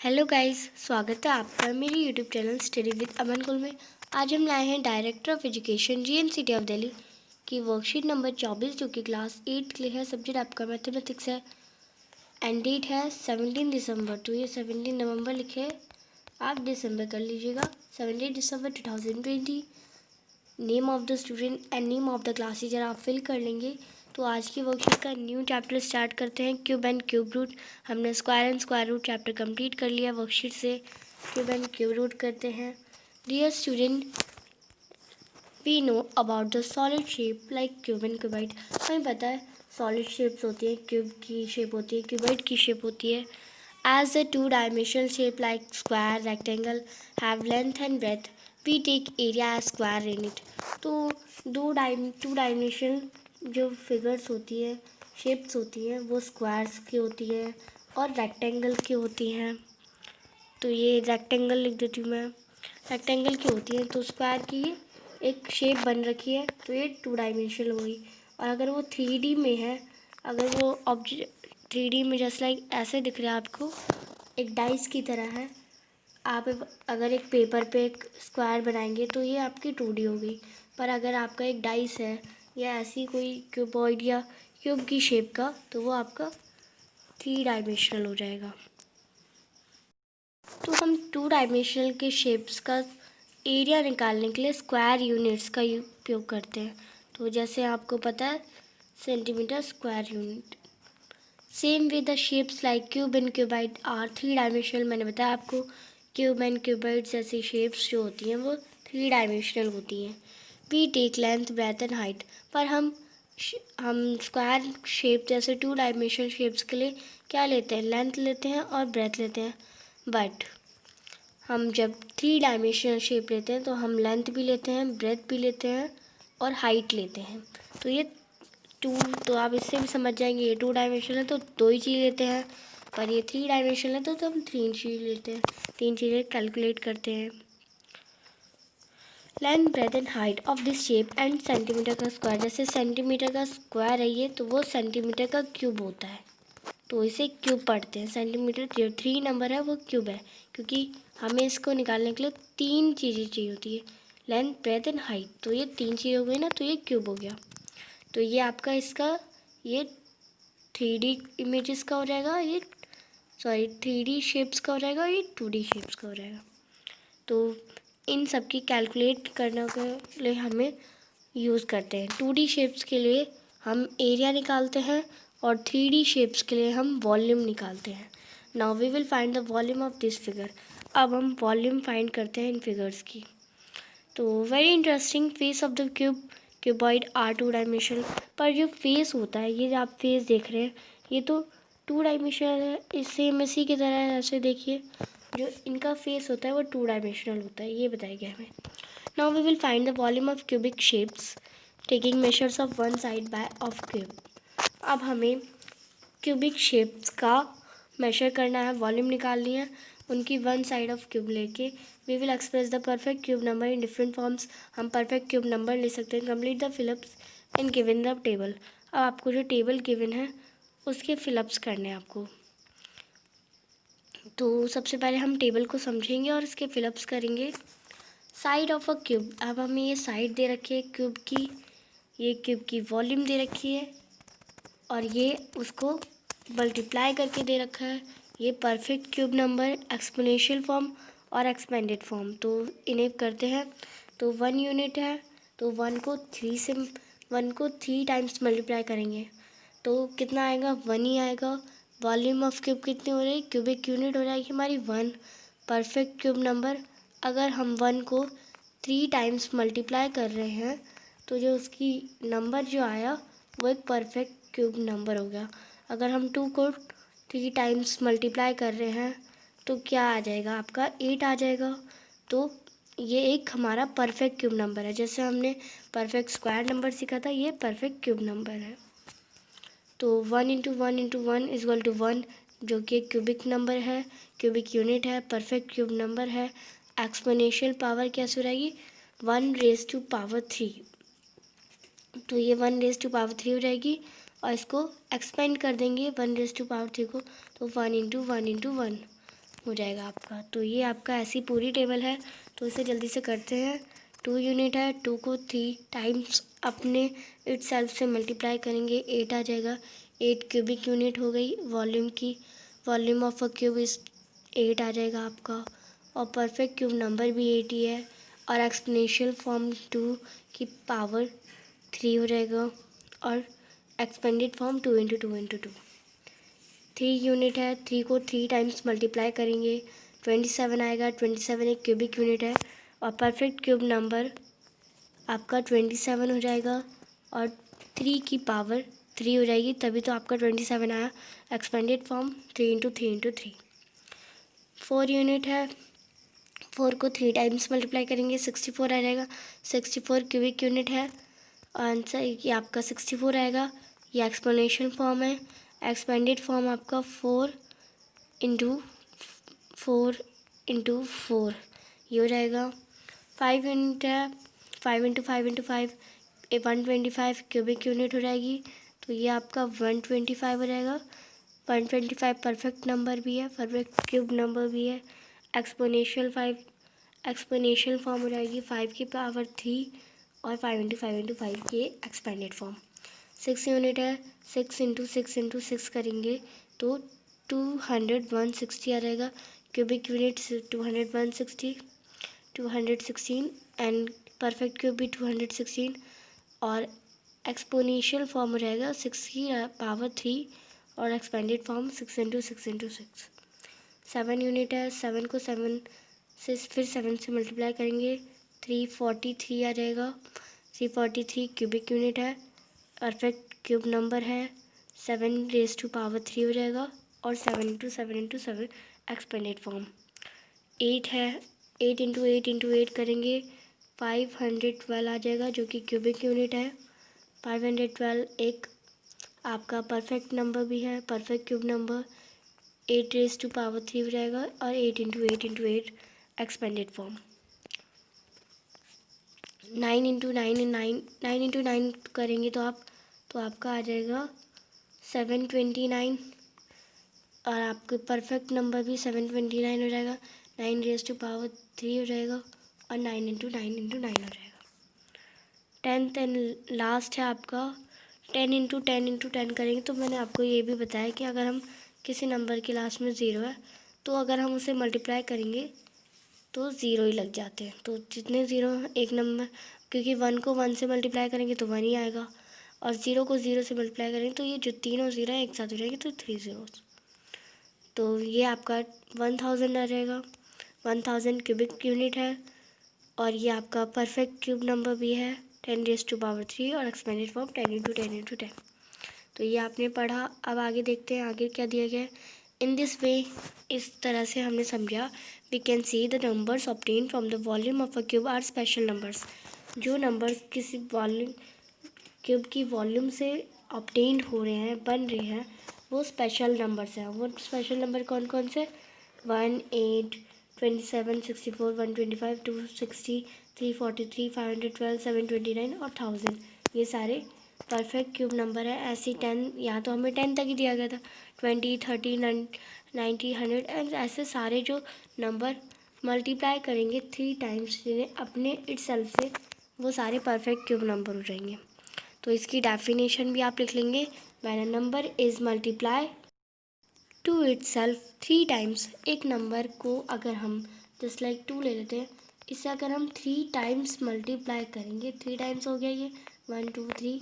Hello guys, स्वागत है आपका मेरे YouTube channel study with Aman Kul में। आज हम लाए हैं director of education GMCT of Delhi की वर्कशीट नंबर 24 जो कि क्लास 8 के लिए है। सब्जेक्ट आपका मैथमेटिक्स है एंड डेट है 17 दिसंबर। तो ये 17 नवंबर लिखे, आप दिसंबर कर लीजिएगा। 17 दिसंबर 2020। Name of the student and name of the class teacher आप फिल कर लेंगे। तो आज की वर्कशीट का न्यू चैप्टर स्टार्ट करते हैं, क्यूब एंड क्यूब रूट। हमने square and square root chapter complete कर लिया वर्कशीट से। क्यूब एंड क्यूब रूट करते हैं। Dear student, we know about the solid shape like cube and cuboid. हमें पता है सॉलिड शेप्स होती है, क्यूब की शेप होती है, क्यूबाइड की शेप होती है। As the two dimensional shape like square rectangle have length and breadth, we take area as square in it. तो टू डायमेंशनल जो फिगर्स होती है, शेप्स होती हैं, वो स्क्वायर्स की होती है और रेक्टेंगल की होती हैं। तो ये रेक्टेंगल लिख देती हूँ मैं, रेक्टेंगल की होती है। तो स्क्वायर की एक शेप बन रखी है, तो ये टू डायमेंशनल हुई। और अगर वो 3D में है, अगर वो ऑब्जेक्ट 3D में जस्ट लाइक ऐसे दिख रहा है आपको, एक डाइस की तरह है। आप अगर एक पेपर पे एक स्क्वायर बनाएंगे तो ये आपकी 2D होगी। पर अगर आपका एक डाइस है या ऐसी कोई क्यूबॉइड या क्यूब की शेप का, तो वो आपका 3 डायमेंशनल हो जाएगा। तो हम 2 डायमेंशनल के शेप्स का एरिया निकालने के लिए स्क्वायर यूनिट्स का उपयोग करते हैं। तो जैसे आपको पता है centimetre square unit. Same with the shapes like cube and cuboid are 3 dimensional. मैंने बताया आपको क्यूब एंड क्यूबाइड जैसी शेप्स जो होती हैं वो 3 डायमेंशनल होती हैं। We take length breadth and height. पर हम स्क्वायर शेप जैसे 2 डायमेंशनल शेप्स के लिए क्या लेते हैं, लेंथ लेते हैं और ब्रेथ लेते हैं। बट हम जब 3 डायमेंशनल शेप लेते हैं तो हम लेंथ भी लेते हैं, ब्रेथ भी लेते हैं और हाइट लेते हैं। तो ये तो आप इससे भी समझ जाएंगे, ये 2 डायमेंशनल है तो 2 ही चीज़ लेते हैं, पर ये 3 डायमेंशनल है तो हम 3 चीज़ लेते हैं, 3 चीज़ें कैलकुलेट करते हैं। Length breadth and height of this shape and centimetre का स्क्वायर। जैसे सेंटीमीटर का स्क्वायर है ये, तो वो सेंटीमीटर का क्यूब होता है, तो इसे क्यूब पढ़ते हैं। सेंटीमीटर जो 3 नंबर है वो क्यूब है, क्योंकि हमें इसको निकालने के लिए 3 चीज़ें चाहिए होती है, लेंथ ब्रेथ एंड हाइट। तो ये 3 चीज़ें हो गई ना, तो ये क्यूब हो गया। तो ये आपका इसका ये 3D इमेजेस का हो जाएगा, ये 3D शेप्स का हो जाएगा, ये 2D शेप्स का हो जाएगा। तो इन सब की कैलकुलेट करने के लिए हमें यूज़ करते हैं। 2D शेप्स के लिए हम एरिया निकालते हैं और 3D शेप्स के लिए हम वॉल्यूम निकालते हैं। Now we will find the volume of this figure. अब हम वॉल्यूम फाइंड करते हैं इन फिगर्स की। तो very interesting, face of the cuboid are 2 dimensional. पर जो फेस होता है, ये जो आप फेस देख रहे हैं, ये तो 2 डायमेंशनल है। इससे इसी की तरह है, ऐसे देखिए जो इनका फेस होता है वो 2 डायमेंशनल होता है, ये बताएगा हमें। Now we will find the volume of cubic shapes taking measures of one side by of cube. अब हमें क्यूबिक शेप्स का मेजर करना है, वॉल्यूम निकालनी है उनकी वन साइड ऑफ क्यूब लेके। We will express the perfect cube number in different forms. हम परफेक्ट क्यूब नंबर ले सकते हैं। Complete the fill ups in given the table. अब आपको जो टेबल गिवन है उसके फिलअप्स करने हैं आपको। तो सबसे पहले हम टेबल को समझेंगे और इसके फिलअप्स करेंगे। साइड ऑफ अ क्यूब, अब हमें ये साइड दे रखी है क्यूब की, ये क्यूब की वॉल्यूम दे रखी है और ये उसको मल्टीप्लाई करके दे रखा है। ये perfect cube number, exponential form और एक्सपेंडेड फॉर्म। तो इन्हें करते हैं। तो 1 यूनिट है, तो 1 को 3 टाइम्स मल्टीप्लाई करेंगे तो कितना आएगा, 1 ही आएगा। वॉल्यूम ऑफ क्यूब कितनी हो रही, क्यूबिक यूनिट हो जाएगी हमारी 1। परफेक्ट क्यूब नंबर, अगर हम 1 को 3 टाइम्स मल्टीप्लाई कर रहे हैं तो जो उसकी नंबर जो आया वो एक परफेक्ट क्यूब नंबर हो गया। अगर हम 2 को 3 टाइम्स मल्टीप्लाई कर रहे हैं तो क्या आ जाएगा, आपका 8 आ जाएगा। तो ये एक हमारा परफेक्ट क्यूब नंबर है। जैसे हमने परफेक्ट स्क्वायर नंबर सीखा था, ये परफेक्ट क्यूब नंबर है। तो 1 into 1 into 1 is equal to 1, जो कि एक क्यूबिक नंबर है, क्यूबिक यूनिट है, परफेक्ट क्यूब नंबर है। एक्सपोनेंशियल पावर कैसे हो जाएगी, 1⁻3। तो ये 1⁻3 हो जाएगी और इसको एक्सपेंड कर देंगे 1⁻3 को, तो 1 इंटू 1 इंटू 1। हो जाएगा आपका। तो ये आपका ऐसी पूरी टेबल है, तो इसे जल्दी से करते हैं। 2 यूनिट है, 2 को 3 टाइम्स अपने इट सेल्फ से मल्टीप्लाई करेंगे, 8 आ जाएगा। 8 क्यूबिक यूनिट हो गई। वॉल्यूम ऑफ अ क्यूब इस 8 आ जाएगा आपका। और परफेक्ट क्यूब नंबर भी 8 ही है। और एक्सपोनेंशियल फॉर्म 2 की पावर 3 हो जाएगा। और expanded form 2 into 2 into 2। 3 unit है, 3 को 3 टाइम्स मल्टीप्लाई करेंगे, 27 आएगा। 27 एक क्यूबिक यूनिट है। और परफेक्ट क्यूब नंबर आपका 27 हो जाएगा। और 3 की पावर 3 हो जाएगी, तभी तो आपका 27 आया। Expanded form 3 into 3 into 3। 4 unit है, 4 को 3 टाइम्स मल्टीप्लाई करेंगे, 64 आ जाएगा। 64 क्यूबिक यूनिट है। आंसर ये आपका 64 आएगा। ये एक्सपोनेंशियल फॉर्म है। एक्सपेंडेड फॉर्म आपका 4 इंटू 4 ये हो जाएगा। 5 यूनिट है, 5 इंटू 5 इंटू 5 125 क्यूबिक यूनिट हो जाएगी। तो ये आपका 125 हो जाएगा। 125 परफेक्ट नंबर भी है, परफेक्ट क्यूब नंबर भी है। एक्सपोनेंशियल फॉर्म हो जाएगी 5 की पावर 3 और 5 इंटू 5 इंटू 5 ये एक्सपेंडेड फॉर्म। 6 यूनिट है, 6 इंटू 6 इंटू 6 करेंगे तो 160 आ जाएगा। Cubic unit 216 and perfect cube भी 216। और एक्सपोनेंशियल फॉर्म हो जाएगा 6 की पावर 3 और expanded form 6 into 6 into 6। 7 unit है, 7 को 7 से फिर 7 से मल्टीप्लाई करेंगे, 343 आ जाएगा। 343 क्यूबिक यूनिट है, परफेक्ट क्यूब नंबर है। 7 रेज टू पावर 3 हो जाएगा। और 7 इंटू 7 इंटू 7 एक्सपेंडेड फॉर्म। 8 है, 8 इंटू 8 इंटू 8 करेंगे, 512 आ जाएगा जो कि क्यूबिक यूनिट है। 512 एक आपका परफेक्ट नंबर भी है, perfect cube number. 8 raise to power 3 हो जाएगा। और 8 into 8 into 8 expanded form. 9 into 9 into 9 करेंगे तो आपका आ जाएगा 729। और आपके परफेक्ट नंबर भी 729 हो जाएगा। 9 रेज टू पावर 3 हो जाएगा। और 9 इंटू 9 इंटू 9 हो जाएगा। 10th एंड लास्ट है आपका 10 इंटू 10 इंटू 10 करेंगे। तो मैंने आपको ये भी बताया कि अगर हम किसी नंबर के लास्ट में 0 है तो अगर हम उसे मल्टीप्लाई करेंगे तो 0 ही लग जाते हैं। तो जितने 0 एक नंबर, क्योंकि 1 को 1 से मल्टीप्लाई करेंगे तो 1 ही आएगा। और 0 को 0 से मल्टीप्लाई करेंगे तो ये जो तीनों 0 है एक साथ हो जाएंगे तो 3 zeros। तो ये आपका 1000 आ जाएगा। 1000 क्यूबिक यूनिट है। और ये आपका परफेक्ट क्यूब नंबर भी है, 10 रेज टू पावर 3 और एक्सपेंडेड फॉर्म 10 इंटू 10 इंटू 10। तो ये आपने पढ़ा। अब आगे देखते हैं आगे क्या दिया गया है। इन दिस वे, इस तरह से हमने समझा, we can see the numbers obtain from the volume of a cube are special numbers. जो नंबर्स किसी वॉल्यूम क्यूब की वॉल्यूम से ऑब्टेन हो रहे हैं, बन रहे हैं, वो स्पेशल नंबर्स हैं। वो स्पेशल नंबर कौन कौन से? 1, 8, 27, 64, 125, 260, 343, 512, 729 और 1000। ये सारे परफेक्ट क्यूब नंबर है। ऐसी 10, यहाँ तो हमें 10 तक ही दिया गया था। 20, 30, 90, 100 एंड ऐसे सारे जो नंबर मल्टीप्लाई करेंगे 3 टाइम्स जिन्हें अपने इटसेल्फ से, वो सारे परफेक्ट क्यूब नंबर हो जाएंगे। तो इसकी डेफिनेशन भी आप लिख लेंगे। When a number is multiply two itself 3 times, एक नंबर को अगर हम जस्ट लाइक 2 ले लेते हैं, इससे अगर हम 3 टाइम्स मल्टीप्लाई करेंगे, 3 टाइम्स हो गया ये 1 2 3,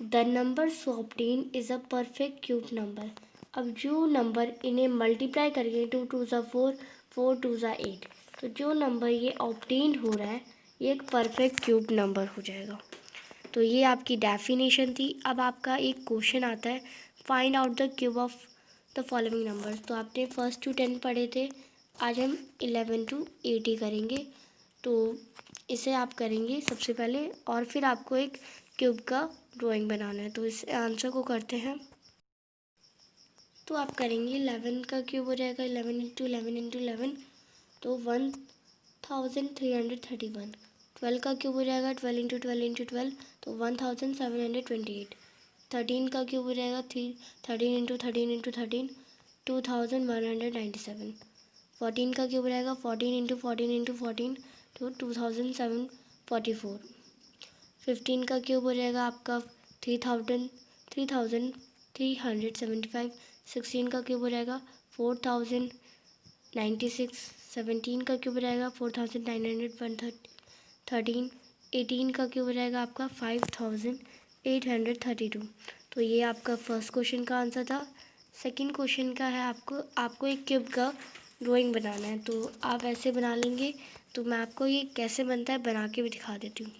the number so obtain is a perfect cube number. अब जो नंबर इन्हें मल्टीप्लाई करेंगे, 2 2 ज़ा 4, 4 2 ज़ा 8, तो जो नंबर ये ऑब्टेन हो रहा है ये एक परफेक्ट क्यूब नंबर हो जाएगा। तो ये आपकी डेफिनेशन थी। अब आपका एक क्वेश्चन आता है, find out the cube of the following numbers. तो आपने 1 to 10 पढ़े थे, आज हम 11 to 80 करेंगे। तो इसे आप करेंगे सबसे पहले और फिर आपको एक क्यूब का ड्राइंग बनाना है। तो इस आंसर को करते हैं। तो आप करेंगे 11 का क्यूब हो जाएगा 11 इंटू 11 इंटू 11, तो 1331। 12 का क्यूब हो जाएगा 12 इंटू 12 इंटू 12, तो 1728। 13 का क्यूब हो जाएगा 13 इंटू 13 इंटू 13, 2197। 14 का क्यूब रहेगा 14 इंटू 14 इंटू 14 तो 2744। 15 का क्यूब हो जाएगा आपका 3375। 16 का क्यूब हो जाएगा 4096। 17 का क्यूब रहेगा 4913। 18 का क्यूब रहेगा आपका 5832। तो ये आपका फर्स्ट क्वेश्चन का आंसर था। सेकंड क्वेश्चन का है आपको एक क्यूब का ड्राइंग बनाना है, तो आप ऐसे बना लेंगे। तो मैं आपको ये कैसे बनता है बना के भी दिखा देती हूँ।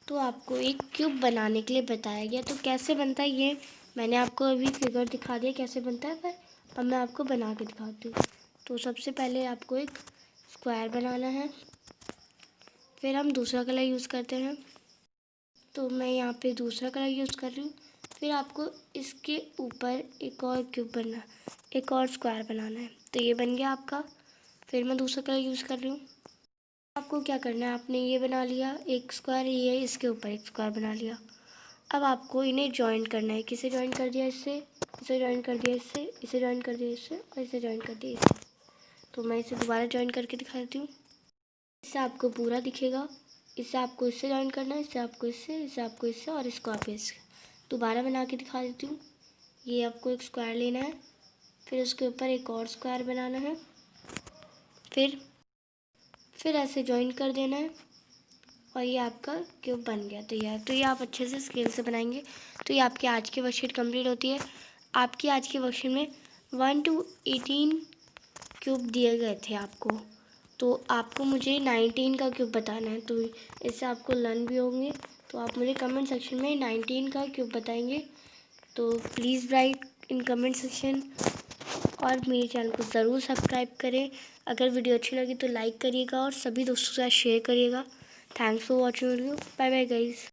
तो आपको एक क्यूब बनाने के लिए बताया गया, तो कैसे बनता है ये मैंने आपको अभी फिगर दिखा दिया कैसे बनता है, पर अब मैं आपको बना के दिखाती हूँ। तो सबसे पहले आपको एक स्क्वायर बनाना है, फिर हम दूसरा कलर यूज़ करते हैं। तो मैं यहाँ पे दूसरा कलर यूज़ कर रही हूँ। फिर आपको इसके ऊपर एक और क्यूब बनना, एक और स्क्वायर बनाना है। तो ये बन गया आपका। फिर मैं दूसरा कलर यूज़ कर रही हूँ। आपको क्या करना है, आपने ये बना लिया एक स्क्वायर, ये इसके ऊपर एक स्क्वायर बना लिया। अब आपको इन्हें जॉइन करना है। किसे जॉइन कर दिया, इससे, इसे जॉइन कर दिया इससे, इसे जॉइन कर दिया इससे और इसे जॉइन कर दिया इससे। तो मैं इसे दोबारा जॉइन करके दिखा देती हूँ। इससे आपको पूरा दिखेगा। इससे आपको इससे जॉइन करना है, इससे आपको इससे आपको इससे और इसको आप इससे। दोबारा बना के दिखा देती हूँ। ये आपको एक स्क्वायर लेना है, फिर उसके ऊपर एक और स्क्वायर बनाना है, फिर ऐसे जॉइन कर देना है और ये आपका क्यूब बन गया तैयार। तो ये आप अच्छे से स्केल से बनाएंगे। तो ये आपकी आज की वर्कशीट कंप्लीट होती है। आपकी आज की वर्कशीट में 1 to 18 क्यूब दिए गए थे आपको, तो आपको मुझे 19 का क्यूब बताना है। तो इससे आपको लर्न भी होंगे। तो आप मुझे कमेंट सेक्शन में 19 का क्यूब बताएंगे। तो please write in comment section और मेरे चैनल को ज़रूर सब्सक्राइब करें। अगर वीडियो अच्छी लगी तो लाइक करिएगा और सभी दोस्तों के साथ शेयर करिएगा। Thanks for watching video. Bye bye guys.